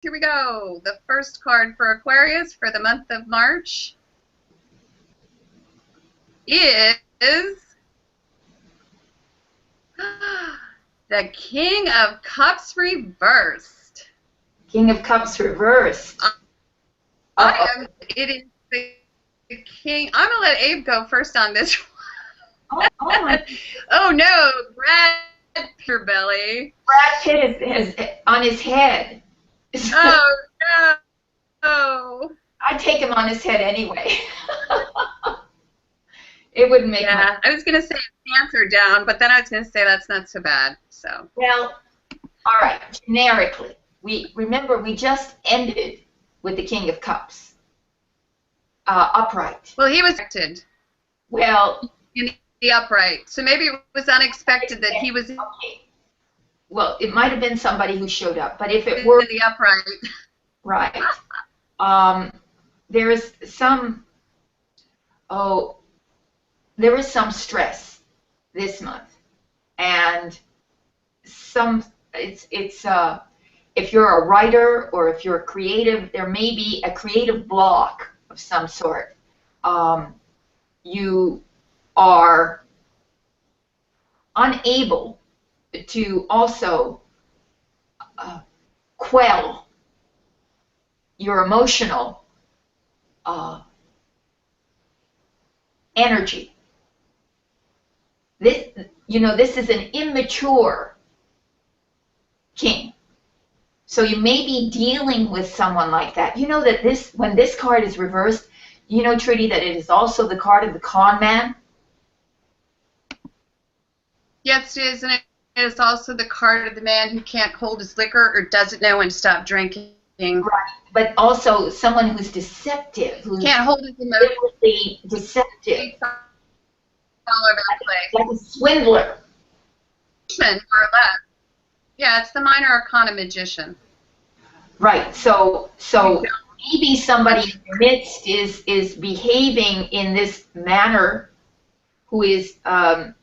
Here we go. The first card for Aquarius for the month of March is the King of Cups reversed. King of Cups reversed. It is the King. I'm going to let Abe go first on this one. Oh no, Brad Pitt belly. Brad Pitt is on his head. Oh no. I'd take him on his head anyway. It wouldn't make much. I was going to say pants are down, but then I was going to say that's not so bad. So. Well, all right, generically, remember we just ended with the King of Cups. Upright. Well, he was expected. Well, in the upright. So maybe it was unexpected that he was. Okay. Well, it might have been somebody who showed up, but if it were in the upright. Right. There is some. Oh, there is some stress this month, and it's if you're a writer or if you're a creative, there may be a creative block of some sort. You are unable to also quell your emotional energy. This is an immature king. So you may be dealing with someone like that. You know that when this card is reversed, you know, Trudy, that it is also the card of the con man? Yes, it is, and it is also the card of the man who can't hold his liquor or doesn't know when to stop drinking. Right, but also someone who's deceptive, who's can't hold his emotions. deliberately deceptive. All over the place. Like a swindler. More or less. Yeah, it's the minor arcana magician. Right. So maybe somebody in the midst is behaving in this manner, who is trying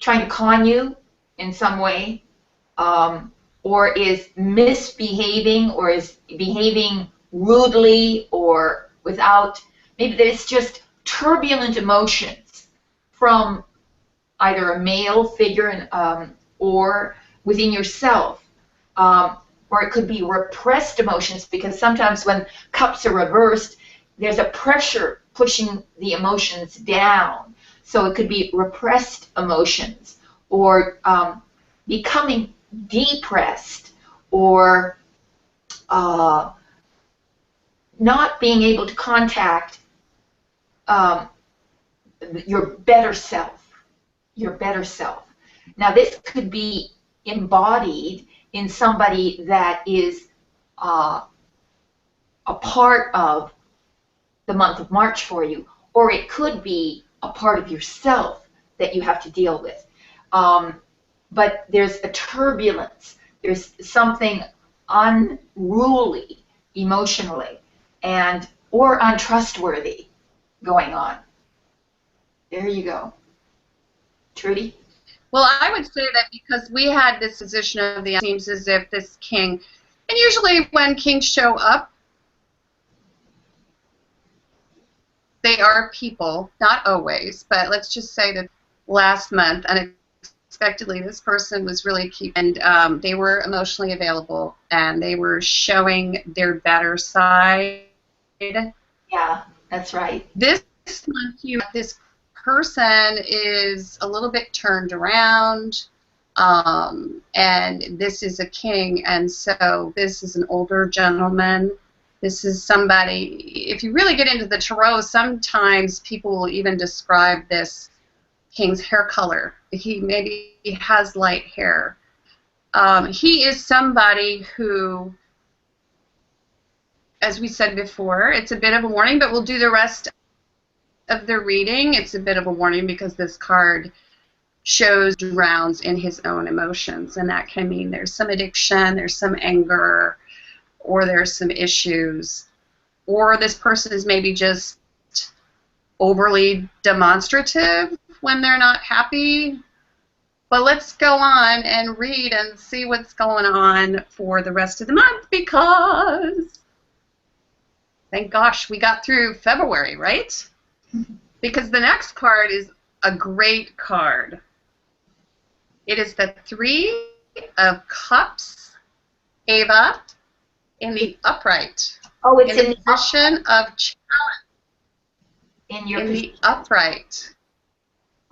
to con you in some way, or is misbehaving, or is behaving rudely, or without. Maybe there's just turbulent emotions from either a male figure or within yourself, or it could be repressed emotions, because sometimes when cups are reversed, there's a pressure pushing the emotions down. So it could be repressed emotions, or becoming depressed, or not being able to contact your better self. Your better self. Now this could be embodied in somebody that is a part of the month of March for you, or it could be a part of yourself that you have to deal with. But there's a turbulence. There's something unruly emotionally or untrustworthy going on. There you go. Trudy? Well, I would say that because we had this position of it seems as if this king, and usually when kings show up, they are people, not always, but let's just say that last month, unexpectedly, this person was really cute, and they were emotionally available, and they were showing their better side. Yeah, that's right. This month, this person is a little bit turned around, and this is a king, and so this is an older gentleman. This is somebody, if you really get into the tarot, sometimes people will even describe this king's hair color. He maybe has light hair. He is somebody who, as we said before, it's a bit of a warning, but we'll do the rest of the reading. It's a bit of a warning because this card shows drowns in his own emotions, and that can mean there's some addiction, there's some anger, or there's some issues, or this person is maybe just overly demonstrative when they're not happy. But let's go on and read and see what's going on for the rest of the month, because thank gosh we got through February, right? Because the next card is a great card. It is the Three of Cups, Ava, in the upright. Oh, it's in the position of challenge. In your in the upright.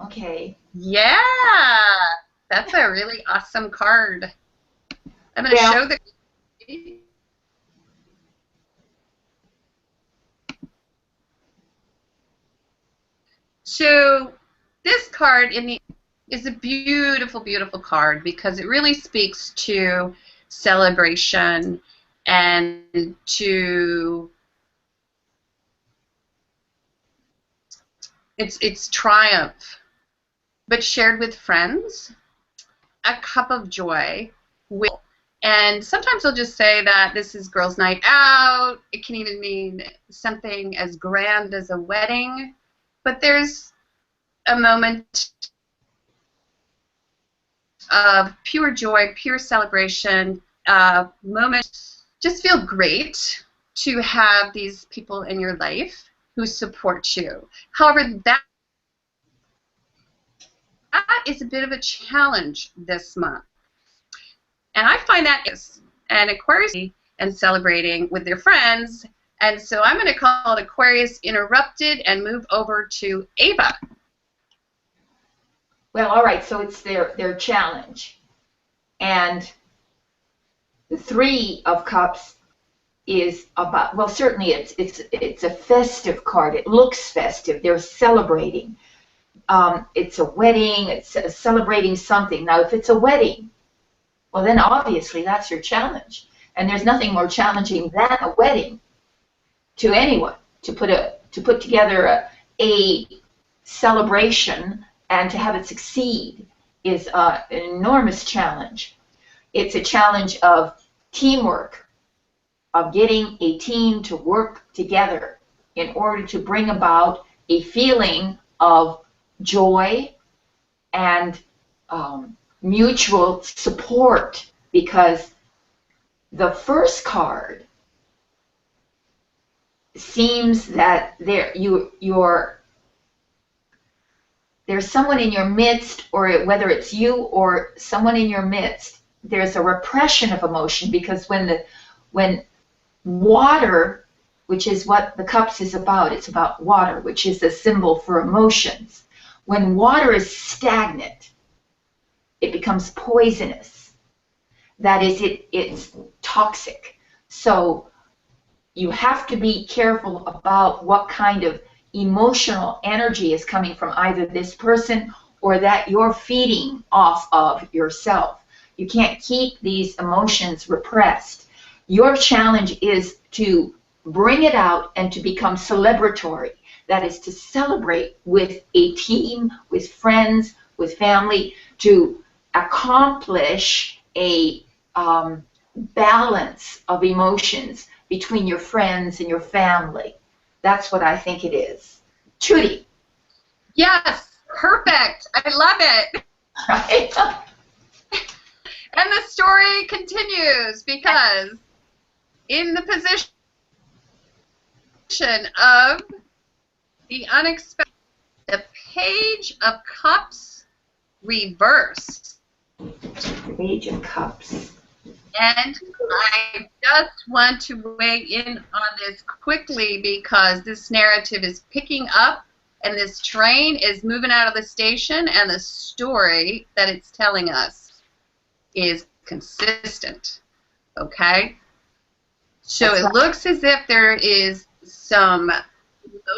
Okay. Yeah, that's a really awesome card. I'm going to show the. So this card is a beautiful, beautiful card because it really speaks to celebration and to it's triumph, but shared with friends, a cup of joy. And sometimes I'll just say that this is girls' night out. It can even mean something as grand as a wedding. But there's a moment of pure joy, pure celebration, moment. Just feel great to have these people in your life who support you. However, that is a bit of a challenge this month. And I find that is an Aquarius and celebrating with their friends. And so I'm going to call it Aquarius Interrupted and move over to Ava. Well, all right, so it's their challenge. And the Three of Cups is about, well, certainly it's a festive card. It looks festive. They're celebrating. It's a wedding. It's celebrating something. Now, if it's a wedding, well, then obviously that's your challenge. And there's nothing more challenging than a wedding to anyone, to put together a celebration and to have it succeed is an enormous challenge. It's a challenge of teamwork, of getting a team to work together in order to bring about a feeling of joy and mutual support, because the first card seems that there's someone in your midst, or whether it's you or someone in your midst, there's a repression of emotion, because when water, which is what the cups is about, it's about water, which is a symbol for emotions. When water is stagnant, it becomes poisonous. That is, it's toxic. So you have to be careful about what kind of emotional energy is coming from either this person or that you're feeding off of yourself. You can't keep these emotions repressed. Your challenge is to bring it out and to become celebratory. That is, to celebrate with a team, with friends, with family, to accomplish a balance of emotions between your friends and your family. That's what I think it is. Trudy. Yes, perfect. I love it. Right? And the story continues, because in the position of the unexpected, the Page of Cups reversed. Page of Cups. And I just want to weigh in on this quickly, because this narrative is picking up and this train is moving out of the station, and the story that it's telling us is consistent. Okay? So it looks as if there is some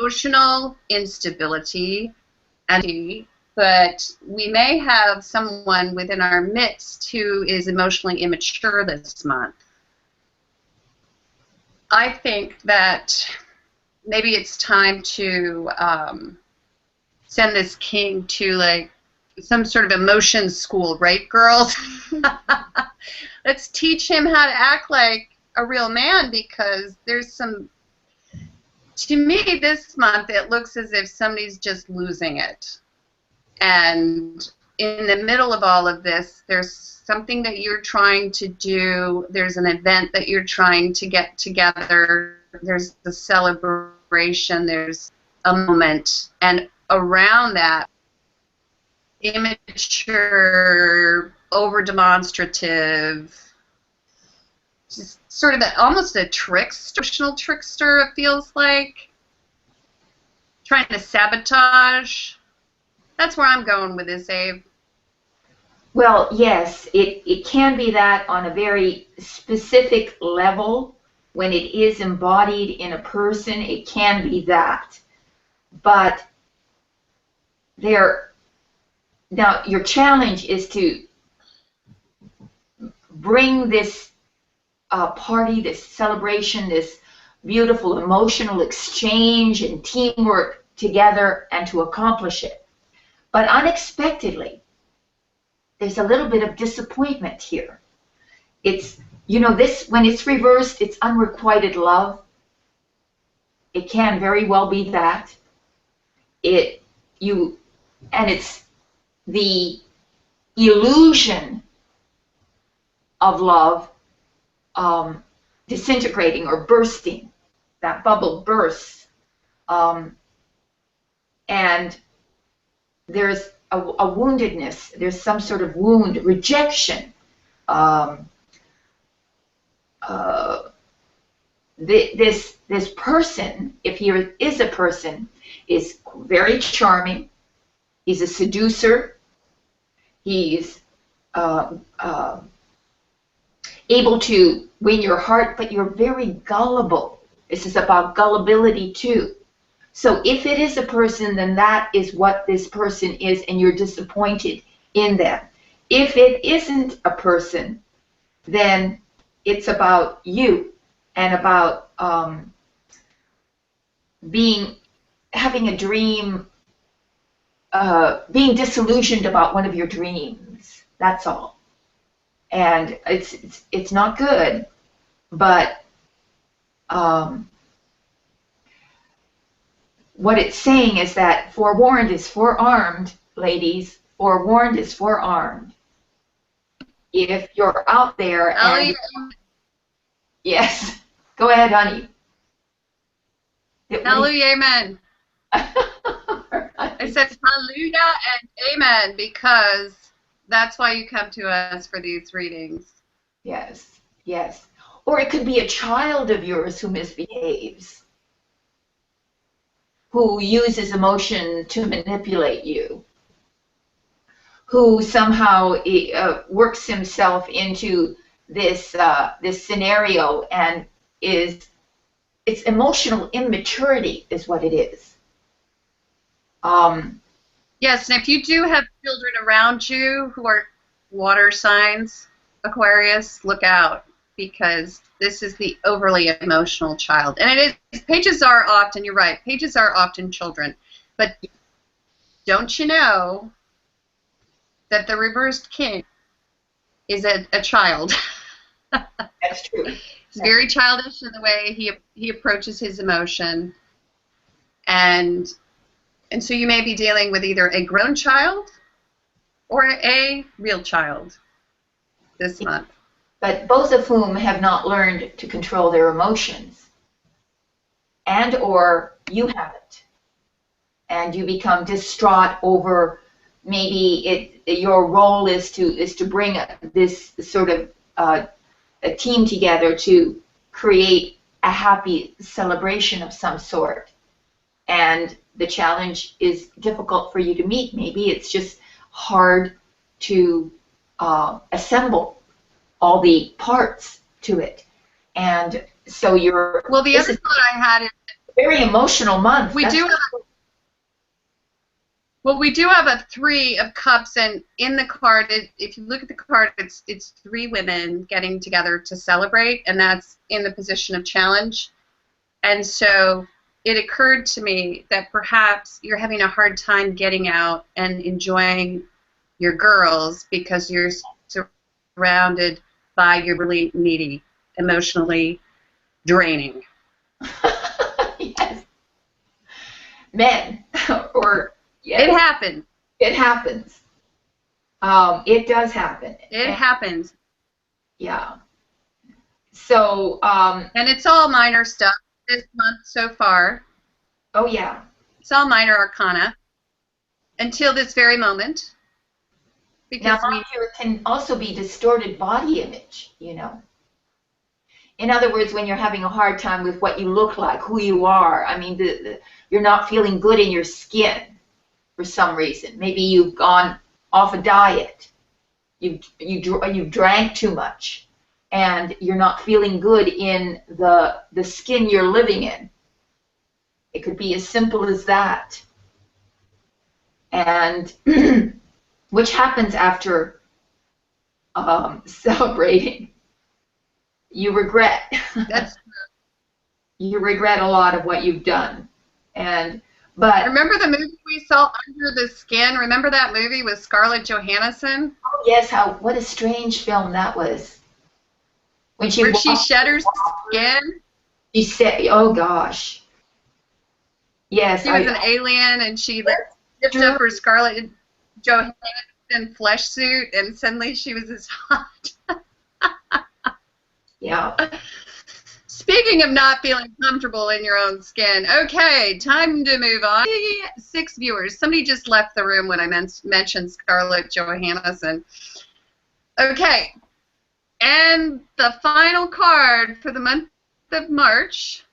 emotional instability, but we may have someone within our midst who is emotionally immature this month. I think that maybe it's time to send this king to like some sort of emotion school, right, girls? Let's teach him how to act like a real man, because there's some, to me this month it looks as if somebody's just losing it. And in the middle of all of this, there's something that you're trying to do. There's an event that you're trying to get together. There's a celebration. There's a moment. And around that, immature, over-demonstrative, just sort of almost a emotional trickster, it feels like. Trying to sabotage. That's where I'm going with this, Abe. Well, yes, it can be that on a very specific level. When it is embodied in a person, it can be that. But now your challenge is to bring this party, this celebration, this beautiful emotional exchange and teamwork together and to accomplish it. But unexpectedly, there's a little bit of disappointment here. It's, this, when it's reversed, it's unrequited love. It can very well be that. And it's the illusion of love disintegrating or bursting. That bubble bursts. And there's a woundedness. There's some sort of wound, rejection. This person, if he is a person, is very charming. He's a seducer. He's able to win your heart, but you're very gullible. This is about gullibility too. So if it is a person, then that is what this person is, and you're disappointed in them. If it isn't a person, then it's about you and about having a dream, being disillusioned about one of your dreams. That's all. And it's not good, but what it's saying is that forewarned is forearmed, ladies. Forewarned is forearmed. If you're out there and... Yes. Go ahead, honey. Hallelujah, amen. I said hallelujah and amen, because that's why you come to us for these readings. Yes, yes. Or it could be a child of yours who misbehaves, who uses emotion to manipulate you, who somehow works himself into this scenario, and it's emotional immaturity is what it is. Yes, and if you do have children around you who are water signs, Aquarius, look out, because this is the overly emotional child. And it is, pages are often, you're right, pages are often children. But don't you know that the reversed king is a child? That's true. He's very childish in the way he approaches his emotion. And so you may be dealing with either a grown child or a real child this month. But both of whom have not learned to control their emotions. And or you haven't. And you become distraught over maybe your role is to bring this sort of a team together to create a happy celebration of some sort. And the challenge is difficult for you to meet. Maybe it's just hard to assemble all the parts to it. And so you're... Well, the other thought I had is... a very emotional month. We do have a 3 of Cups, and in the card, if you look at the card, it's 3 women getting together to celebrate, and that's in the position of challenge. And so it occurred to me that perhaps you're having a hard time getting out and enjoying your girls because you're surrounded by your really needy, emotionally draining. Yes. Men. Or yes. It happens. It happens. It does happen. It happens. Yeah. So, And it's all minor stuff this month so far. oh yeah. It's all minor arcana until this very moment. Now, Because mind you, it can also be distorted body image, you know. In other words, when you're having a hard time with what you look like, who you are, I mean, you're not feeling good in your skin for some reason. Maybe you've gone off a diet. You've drank too much, and you're not feeling good in the skin you're living in. It could be as simple as that. And which happens after celebrating. You regret. that's You regret a lot of what you've done. But remember the movie we saw, Under the Skin? Remember that movie with Scarlett Johansson? oh yes, what a strange film that was. When where she shudders the skin. she said, "Oh gosh." Yes, She was an alien, and she lifted up her Scarlett Johansson flesh suit, and suddenly she was this hot. Yeah. Speaking of not feeling comfortable in your own skin, okay, time to move on. 6 viewers. Somebody just left the room when I mentioned Scarlett Johansson. Okay, and the final card for the month of March,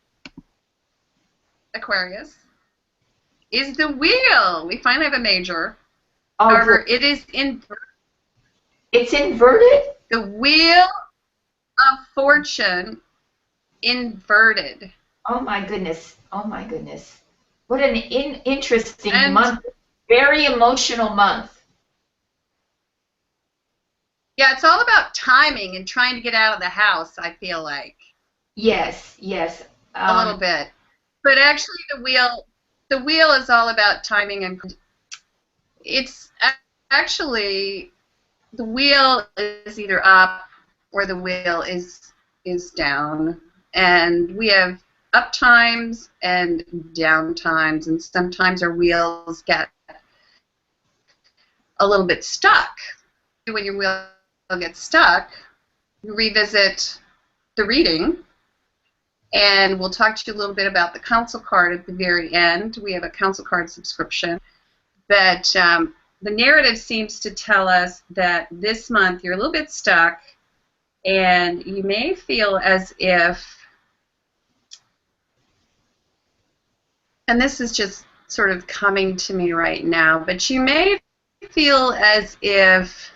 Aquarius, is the Wheel. We finally have a major. Oh, However, it is inverted. it's inverted? The Wheel of Fortune inverted. Oh my goodness. Oh my goodness. What an interesting And month. Very emotional month. yeah, it's all about timing and trying to get out of the house, I feel like. Yes, yes. A little bit. But actually the wheel is all about timing, and it's actually the wheel is either up or the wheel is down. And we have up times and down times, and sometimes our wheels get a little bit stuck. When your wheel gets stuck, you revisit the reading, and we'll talk to you a little bit about the council card at the very end. We have a council card subscription. But the narrative seems to tell us that this month you're a little bit stuck, and you may feel as if, and this is just sort of coming to me right now, but you may feel as if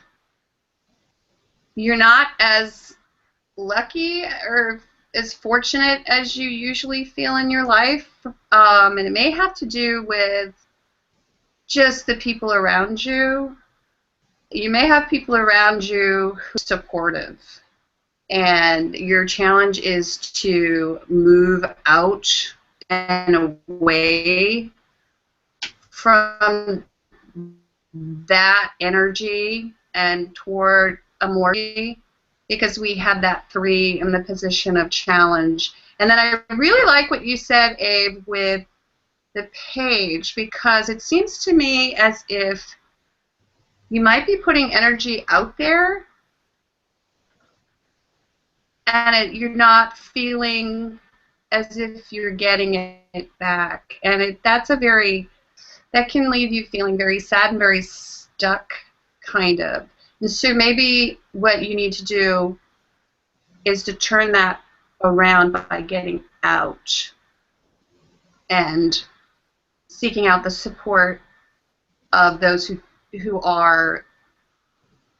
you're not as lucky or as fortunate as you usually feel in your life, and it may have to do with just the people around you. You may have people around you who are supportive, and your challenge is to move out and away from that energy and toward a more, because we had that 3 in the position of challenge. And then I really like what you said, Abe, with the page, because it seems to me as if you might be putting energy out there and you're not feeling as if you're getting it back. And that can leave you feeling very sad and very stuck, kind of. And so maybe what you need to do is to turn that around by getting out and seeking out the support of those who are,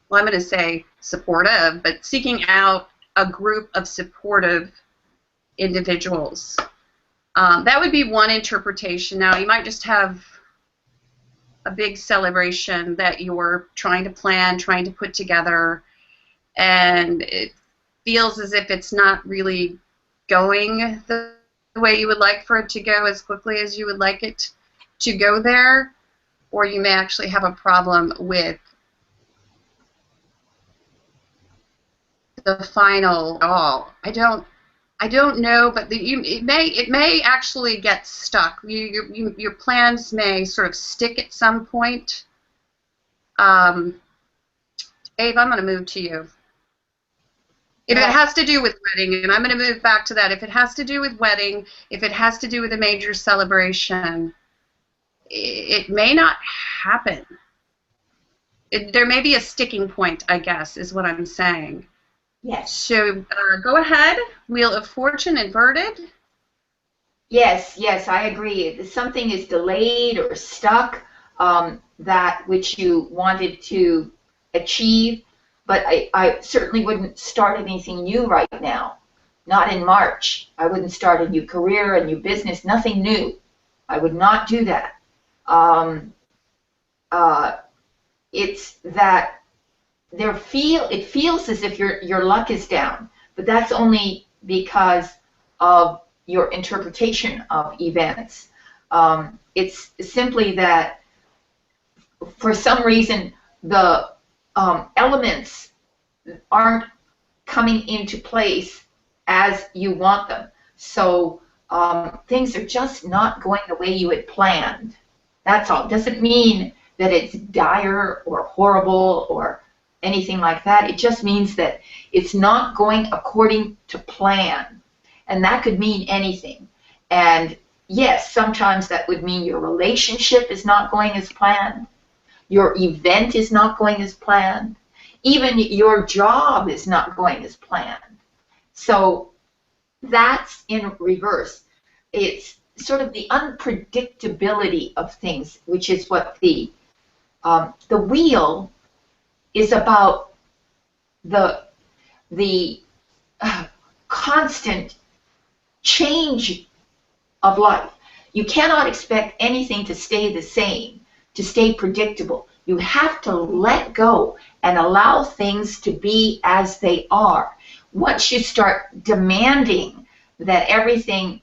well, I'm going to say supportive, but seeking out a group of supportive individuals. That would be one interpretation. Now, you might just have a big celebration that you're trying to plan, trying to put together, and it feels as if it's not really going the way you would like for it to go as quickly as you would like it to go there, or you may actually have a problem with the final all. I don't know, but it may actually get stuck. Your plans may sort of stick at some point. Abe, I'm going to move to you. If it has to do with wedding, and I'm going to move back to that, if it has to do with wedding, if it has to do with a major celebration, it may not happen. There may be a sticking point, I guess, is what I'm saying. Yes. So go ahead. Wheel of Fortune inverted. Yes, yes, I agree. If something is delayed or stuck, that which you wanted to achieve, but I certainly wouldn't start anything new right now. Not in March. I wouldn't start a new career, a new business, nothing new. I would not do that. It's that it feels as if your luck is down, but that's only because of your interpretation of events. It's simply that for some reason the elements aren't coming into place as you want them. So things are just not going the way you had planned. That's all. It doesn't mean that it's dire or horrible or anything like that. It just means that it's not going according to plan. And that could mean anything. And yes, sometimes that would mean your relationship is not going as planned. Your event is not going as planned. Even your job is not going as planned. So that's in reverse. It's sort of the unpredictability of things, which is what the wheel is about, the constant change of life. You cannot expect anything to stay the same, to stay predictable. You have to let go and allow things to be as they are. Once you start demanding that everything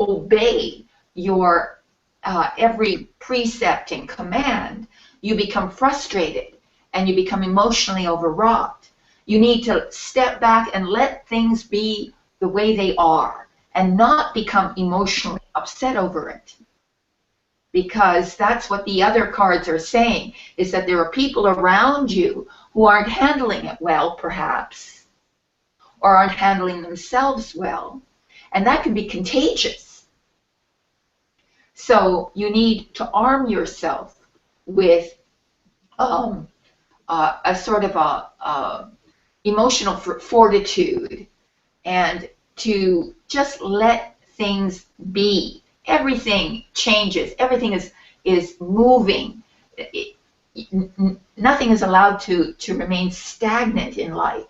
obey your every precept and command, you become frustrated and you become emotionally overwrought. You need to step back and let things be the way they are and not become emotionally upset over it. Because that's what the other cards are saying, is that there are people around you who aren't handling it well, perhaps, or aren't handling themselves well. And that can be contagious. So you need to arm yourself with a sort of a emotional fortitude and to just let things be. Everything changes. Everything is moving. Nothing is allowed to remain stagnant in life.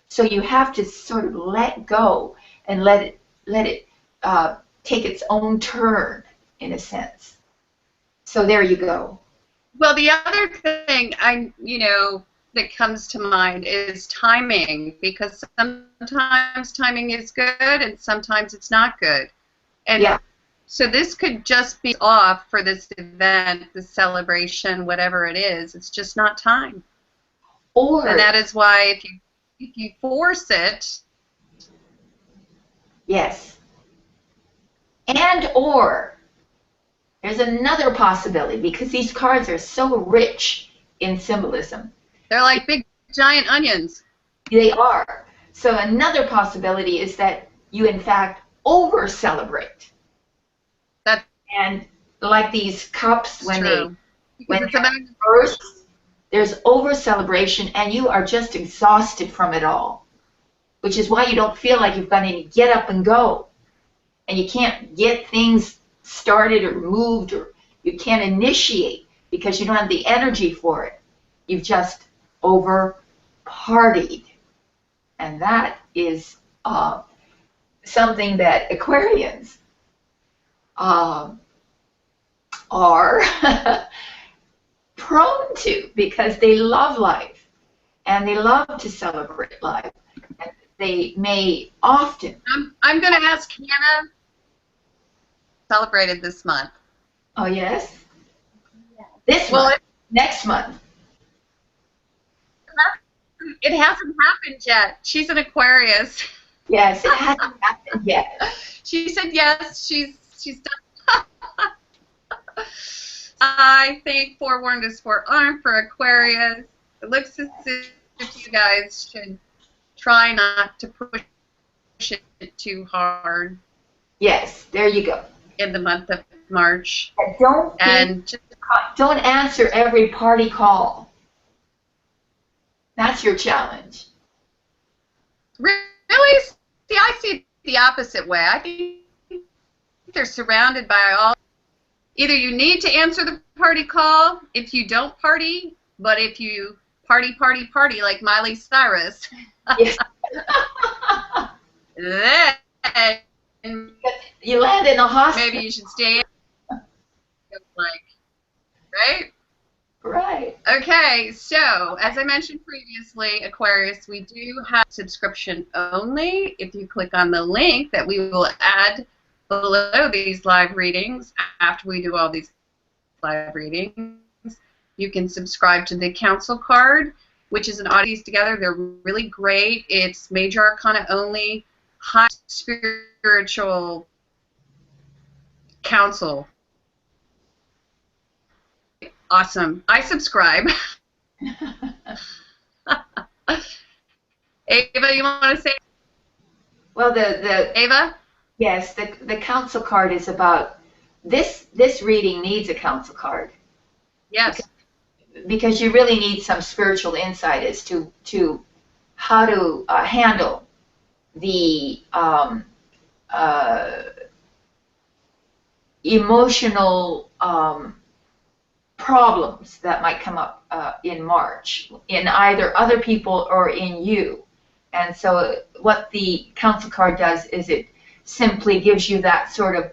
So you have to sort of let go and let it take its own turn, in a sense. So there you go. Well, the other thing that comes to mind is timing, because sometimes timing is good and sometimes it's not good. And yeah. So this could just be off for this event, this celebration, whatever it is. It's just not time. And that is why if you force it. Yes. And or there's another possibility, because these cards are so rich in symbolism. They're like big giant onions. They are. So another possibility is that you in fact over celebrate. And like these cups, when they burst, there's over celebration and you are just exhausted from it all, which is why you don't feel like you've got any get up and go, and you can't get things started or moved, or you can't initiate because you don't have the energy for it. You've just over partied, and that is something that Aquarians are prone to, because they love life and they love to celebrate life. And they may often. I'm going to ask Hannah. Celebrated this month. Oh yes. This month. Next month. It hasn't happened yet. She's an Aquarius. Yes, it hasn't happened yet. She said yes. She's done. I think forewarned is forearmed for Aquarius. It looks as if you guys should try not to push it too hard. Yes, there you go. In the month of March. And don't answer every party call. That's your challenge. Really? See, I see it the opposite way. I think they're surrounded by all. Either you need to answer the party call if you don't party, but if you party like Miley Cyrus, Yes. then you land in a hospital. maybe you should stay. Like, right? Right. Okay, so as I mentioned previously, Aquarius, we do have subscription only. If you click on the link that we will add below these live readings, after we do all these live readings, you can subscribe to the council card, which is an audio together. They're really great. It's major arcana only, high spiritual council. Awesome. I subscribe. Ava, you want to say? Well, Ava? Yes, the council card is about this reading needs a council card. Yes. Because you really need some spiritual insight as to how to handle the emotional problems that might come up in March in either other people or in you. And so what the council card does is it simply gives you that sort of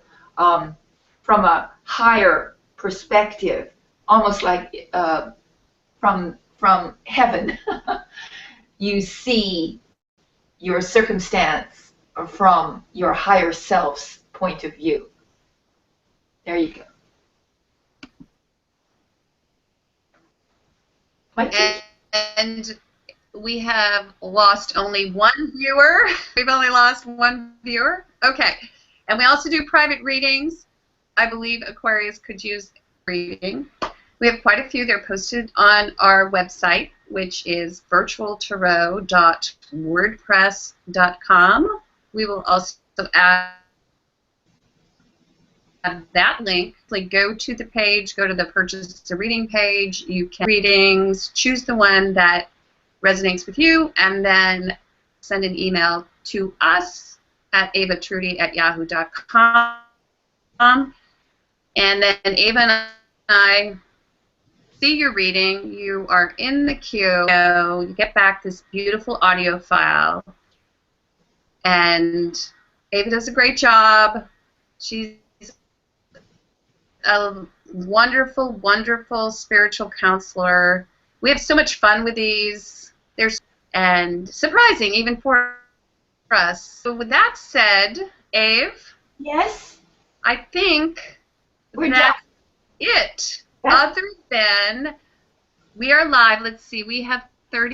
from a higher perspective, almost like from heaven. You see your circumstance from your higher self's point of view. There you go. And we have lost only one viewer. We've only lost one viewer. Okay. And we also do private readings. I believe Aquarius could use reading. We have quite a few. They're posted on our website, which is virtualtarot.wordpress.com. We will also add that link. Go to the page, go to the purchase a reading page. You can readings, choose the one that resonates with you, and then send an email to us at avatrudy@yahoo.com. And then Ava and I see your reading. You are in the queue. You get back this beautiful audio file. And Ava does a great job. She's a wonderful, wonderful spiritual counselor. We have so much fun with these. And surprising even for us. So with that said, Ave. Yes? I think We're that's done. it. Other than we are live, let's see, we have 30